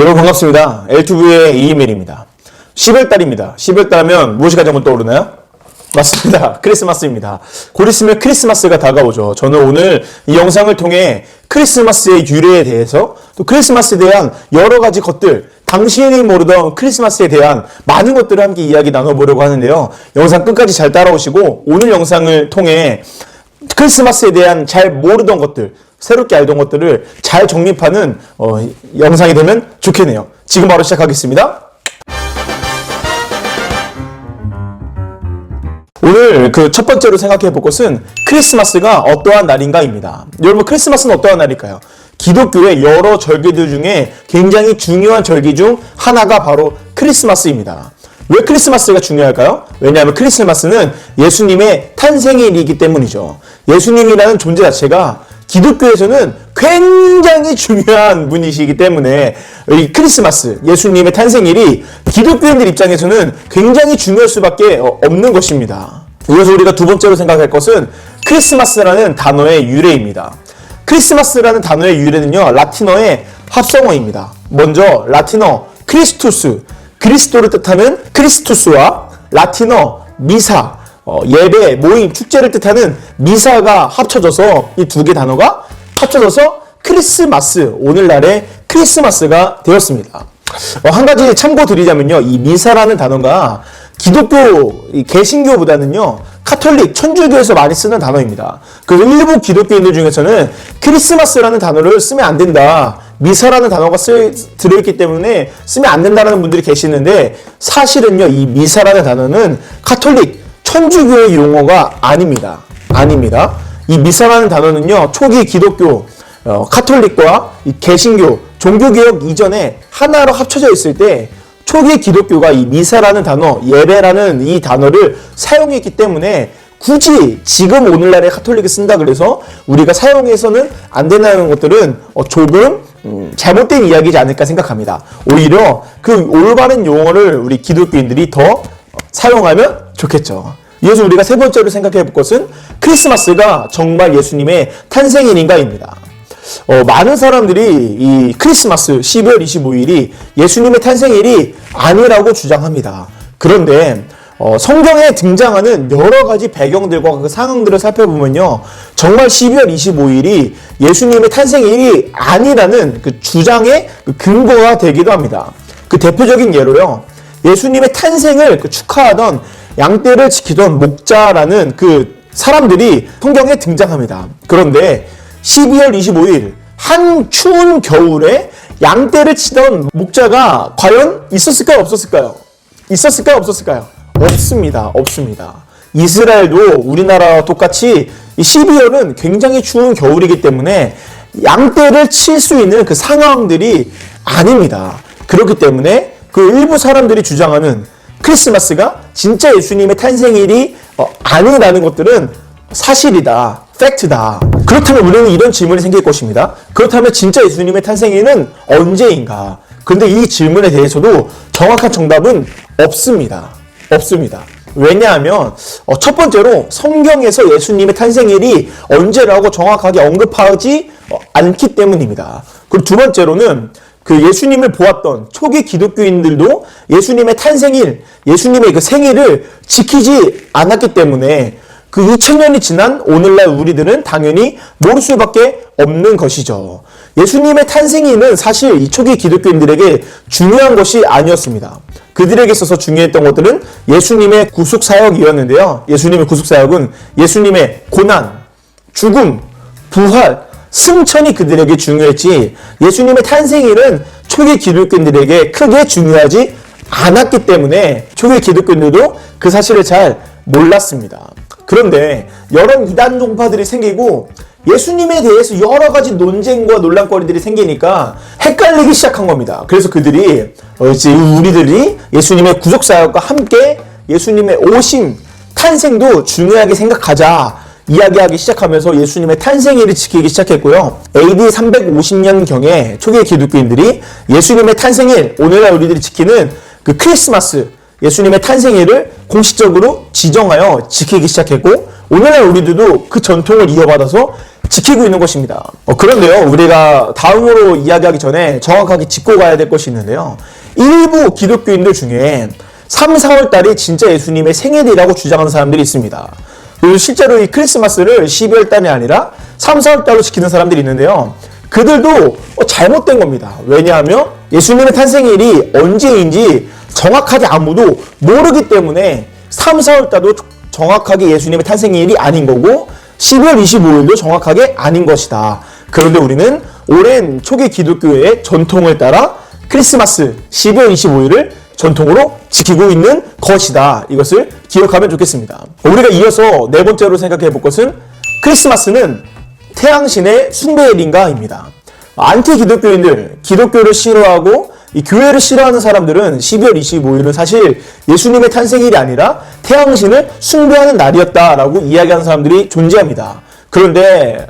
여러분 반갑습니다. L2V의 이이멜입니다. 10월달입니다. 10월달 하면 무엇이 가장 먼저 떠오르나요? 맞습니다. 크리스마스입니다. 곧 있으면 크리스마스가 다가오죠. 저는 오늘 이 영상을 통해 크리스마스의 유래에 대해서 또 크리스마스에 대한 여러 가지 것들, 당신이 모르던 크리스마스에 대한 많은 것들을 함께 이야기 나눠보려고 하는데요. 영상 끝까지 잘 따라오시고 오늘 영상을 통해 크리스마스에 대한 잘 모르던 것들, 새롭게 알던 것들을 잘 정립하는 영상이 되면 좋겠네요. 지금 바로 시작하겠습니다. 오늘 그 첫 번째로 생각해 볼 것은 크리스마스가 어떠한 날인가입니다. 여러분, 크리스마스는 어떠한 날일까요? 기독교의 여러 절기들 중에 굉장히 중요한 절기 중 하나가 바로 크리스마스입니다. 왜 크리스마스가 중요할까요? 왜냐하면 크리스마스는 예수님의 탄생일이기 때문이죠. 예수님이라는 존재 자체가 기독교에서는 굉장히 중요한 분이시기 때문에 이 크리스마스, 예수님의 탄생일이 기독교인들 입장에서는 굉장히 중요할 수밖에 없는 것입니다. 그래서 우리가 두 번째로 생각할 것은 크리스마스라는 단어의 유래입니다. 크리스마스라는 단어의 유래는요, 라틴어의 합성어입니다. 먼저 라틴어 크리스투스, 그리스도를 뜻하는 크리스투스와 라틴어 미사, 예배, 모임, 축제를 뜻하는 미사가 합쳐져서 이 두 개 단어가 합쳐져서 크리스마스, 오늘날의 크리스마스가 되었습니다. 한 가지 참고 드리자면요, 이 미사라는 단어가 기독교, 개신교보다는요, 카톨릭, 천주교에서 많이 쓰는 단어입니다. 그 일부 기독교인들 중에서는 크리스마스라는 단어를 쓰면 안 된다, 미사라는 단어가 들어있기 때문에 쓰면 안 된다는 분들이 계시는데, 사실은요, 이 미사라는 단어는 카톨릭, 천주교의 용어가 아닙니다. 이 미사라는 단어는요, 초기 기독교, 카톨릭과 이 개신교, 종교개혁 이전에 하나로 합쳐져 있을 때 초기 기독교가 이 미사라는 단어, 예배라는 이 단어를 사용했기 때문에 굳이 지금 오늘날의 카톨릭이 쓴다 그래서 우리가 사용해서는 안 된다는 것들은 조금 잘못된 이야기지 않을까 생각합니다. 오히려 그 올바른 용어를 우리 기독교인들이 더 사용하면 좋겠죠. 이어서 우리가 세 번째로 생각해 볼 것은 크리스마스가 정말 예수님의 탄생일인가입니다. 많은 사람들이 이 크리스마스 12월 25일이 예수님의 탄생일이 아니라고 주장합니다. 그런데 성경에 등장하는 여러 가지 배경들과 그 상황들을 살펴보면요, 정말 12월 25일이 예수님의 탄생일이 아니라는 그 주장의 그 근거가 되기도 합니다. 그 대표적인 예로요, 예수님의 탄생을 축하하던 양떼를 지키던 목자라는 그 사람들이 성경에 등장합니다. 그런데 12월 25일 한 추운 겨울에 양떼를 치던 목자가 과연 있었을까요? 없었을까요? 있었을까요? 없었을까요? 없습니다. 이스라엘도 우리나라와 똑같이 12월은 굉장히 추운 겨울이기 때문에 양떼를 칠 수 있는 그 상황들이 아닙니다. 그렇기 때문에 그 일부 사람들이 주장하는 크리스마스가 진짜 예수님의 탄생일이 아니라는 것들은 사실이다, 팩트다. 그렇다면 우리는 이런 질문이 생길 것입니다. 그렇다면 진짜 예수님의 탄생일은 언제인가? 그런데 이 질문에 대해서도 정확한 정답은 없습니다. 왜냐하면 첫 번째로 성경에서 예수님의 탄생일이 언제라고 정확하게 언급하지 않기 때문입니다. 그리고 두 번째로는 그 예수님을 보았던 초기 기독교인들도 예수님의 탄생일, 예수님의 그 생일을 지키지 않았기 때문에 그 2000년이 지난 오늘날 우리들은 당연히 모를 수밖에 없는 것이죠. 예수님의 탄생일은 사실 이 초기 기독교인들에게 중요한 것이 아니었습니다. 그들에게 있어서 중요했던 것들은 예수님의 구속사역이었는데요. 예수님의 구속사역은 예수님의 고난, 죽음, 부활, 승천이 그들에게 중요했지, 예수님의 탄생일은 초기 기독교인들에게 크게 중요하지 않았기 때문에 초기 기독교인들도 그 사실을 잘 몰랐습니다. 그런데 여러 이단 종파들이 생기고 예수님에 대해서 여러 가지 논쟁과 논란거리들이 생기니까 헷갈리기 시작한 겁니다. 그래서 그들이 우리들이 예수님의 구속사역과 함께 예수님의 오심, 탄생도 중요하게 생각하자 이야기하기 시작하면서 예수님의 탄생일을 지키기 시작했고요. AD 350년경에 초기 기독교인들이 예수님의 탄생일, 오늘날 우리들이 지키는 그 크리스마스, 예수님의 탄생일을 공식적으로 지정하여 지키기 시작했고, 오늘날 우리들도 그 전통을 이어받아서 지키고 있는 것입니다. 그런데요, 우리가 다음으로 이야기하기 전에 정확하게 짚고 가야 될 것이 있는데요. 일부 기독교인들 중에 3, 4월 달이 진짜 예수님의 생일이라고 주장하는 사람들이 있습니다. 그리고 실제로 이 크리스마스를 12월 달이 아니라 3, 4월 달로 지키는 사람들이 있는데요. 그들도 잘못된 겁니다. 왜냐하면 예수님의 탄생일이 언제인지 정확하게 아무도 모르기 때문에 3, 4월 달도 정확하게 예수님의 탄생일이 아닌 거고 12월 25일도 정확하게 아닌 것이다. 그런데 우리는 오랜 초기 기독교의 전통을 따라 크리스마스 12월 25일을 전통으로 지키고 있는 것이다. 이것을 기억하면 좋겠습니다. 우리가 이어서 네 번째로 생각해 볼 것은 크리스마스는 태양신의 숭배일인가입니다. 안티 기독교인들, 기독교를 싫어하고 이 교회를 싫어하는 사람들은 12월 25일은 사실 예수님의 탄생일이 아니라 태양신을 숭배하는 날이었다라고 이야기하는 사람들이 존재합니다. 그런데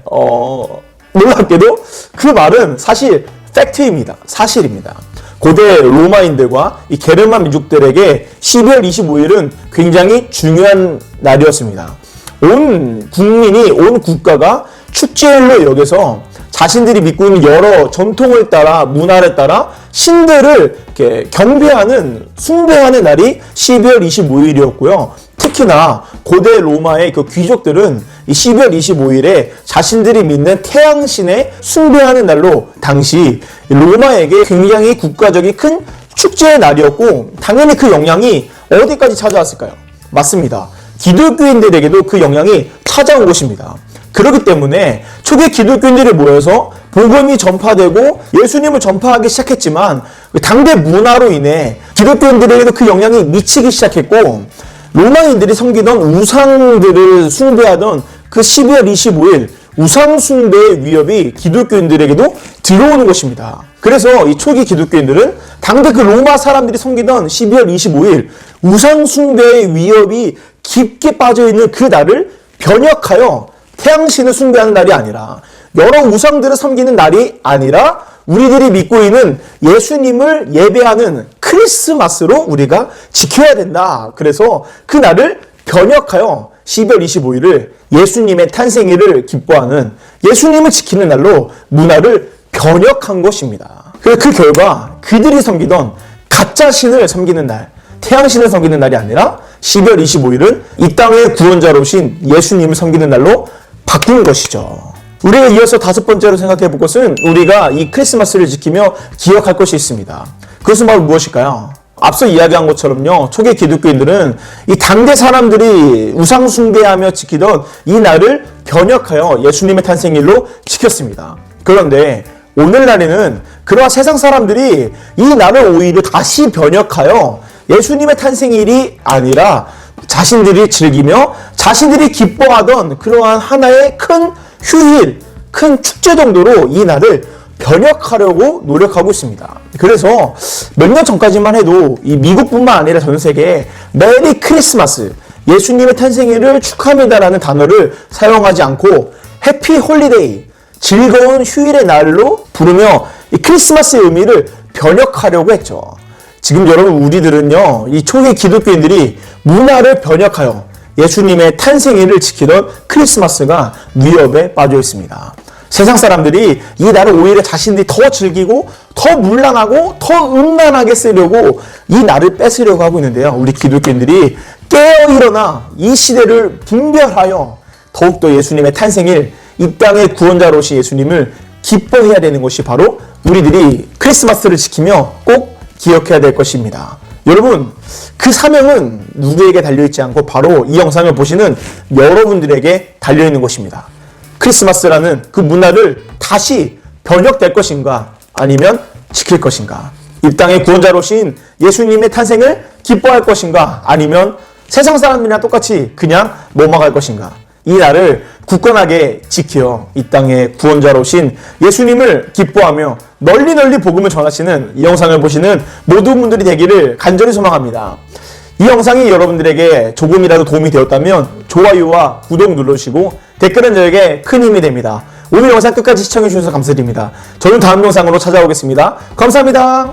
놀랍게도 그 말은 사실 팩트입니다. 사실입니다. 고대 로마인들과 이 게르만 민족들에게 12월 25일은 굉장히 중요한 날이었습니다. 온 국민이, 온 국가가 축제일로 여겨서 자신들이 믿고 있는 여러 전통을 따라, 문화를 따라 신들을 이렇게 경배하는, 숭배하는 날이 12월 25일이었고요. 특히나 고대 로마의 그 귀족들은 이 12월 25일에 자신들이 믿는 태양신에 숭배하는 날로 당시 로마에게 굉장히 국가적인 큰 축제의 날이었고, 당연히 그 영향이 어디까지 찾아왔을까요? 맞습니다. 기독교인들에게도 그 영향이 찾아온 것입니다. 그렇기 때문에 초기 기독교인들이 모여서 복음이 전파되고 예수님을 전파하기 시작했지만 당대 문화로 인해 기독교인들에게도 그 영향이 미치기 시작했고, 로마인들이 섬기던 우상들을 숭배하던 그 12월 25일 우상 숭배의 위협이 기독교인들에게도 들어오는 것입니다. 그래서 이 초기 기독교인들은 당대 그 로마 사람들이 섬기던 12월 25일 우상 숭배의 위협이 깊게 빠져있는 그 날을 변혁하여 태양신을 숭배하는 날이 아니라, 여러 우상들을 섬기는 날이 아니라 우리들이 믿고 있는 예수님을 예배하는 크리스마스로 우리가 지켜야 된다. 그래서 그 날을 변혁하여 12월 25일을 예수님의 탄생일을 기뻐하는, 예수님을 지키는 날로 문화를 변혁한 것입니다. 그 결과 그들이 섬기던 가짜 신을 섬기는 날, 태양신을 섬기는 날이 아니라 12월 25일은 이 땅의 구원자로 오신 예수님을 섬기는 날로 바꾼 것이죠. 우리가 이어서 다섯 번째로 생각해 볼 것은 우리가 이 크리스마스를 지키며 기억할 것이 있습니다. 그것은 바로 무엇일까요? 앞서 이야기한 것처럼요, 초기 기독교인들은 이 당대 사람들이 우상 숭배하며 지키던 이 날을 변혁하여 예수님의 탄생일로 지켰습니다. 그런데 오늘날에는 그러한 세상 사람들이 이 날을 오히려 다시 변혁하여 예수님의 탄생일이 아니라 자신들이 즐기며 자신들이 기뻐하던 그러한 하나의 큰 휴일, 큰 축제 정도로 이 날을 변혁하려고 노력하고 있습니다. 그래서 몇 년 전까지만 해도 이 미국뿐만 아니라 전 세계에 메리 크리스마스, 예수님의 탄생일을 축하합니다라는 단어를 사용하지 않고 해피 홀리데이, 즐거운 휴일의 날로 부르며 이 크리스마스의 의미를 변혁하려고 했죠. 지금 여러분, 우리들은요, 이 초기 기독교인들이 문화를 변혁하여 예수님의 탄생일을 지키던 크리스마스가 위협에 빠져 있습니다. 세상 사람들이 이 날을 오히려 자신들이 더 즐기고 더 문란하고 더 음란하게 쓰려고 이 날을 뺏으려고 하고 있는데요. 우리 기독교인들이 깨어 일어나 이 시대를 분별하여 더욱더 예수님의 탄생일, 이 땅의 구원자로 오신 예수님을 기뻐해야 되는 것이 바로 우리들이 크리스마스를 지키며 꼭 기억해야 될 것입니다. 여러분, 그 사명은 누구에게 달려있지 않고 바로 이 영상을 보시는 여러분들에게 달려있는 것입니다. 크리스마스라는 그 문화를 다시 변혁될 것인가, 아니면 지킬 것인가? 이 땅의 구원자로 오신 예수님의 탄생을 기뻐할 것인가, 아니면 세상 사람들이랑 똑같이 그냥 넘어갈 것인가? 이 날을 굳건하게 지켜 이 땅의 구원자로 오신 예수님을 기뻐하며 널리 널리 복음을 전하시는 이 영상을 보시는 모든 분들이 되기를 간절히 소망합니다. 이 영상이 여러분들에게 조금이라도 도움이 되었다면 좋아요와 구독 눌러주시고 댓글은 저에게 큰 힘이 됩니다. 오늘 영상 끝까지 시청해주셔서 감사드립니다. 저는 다음 영상으로 찾아오겠습니다. 감사합니다.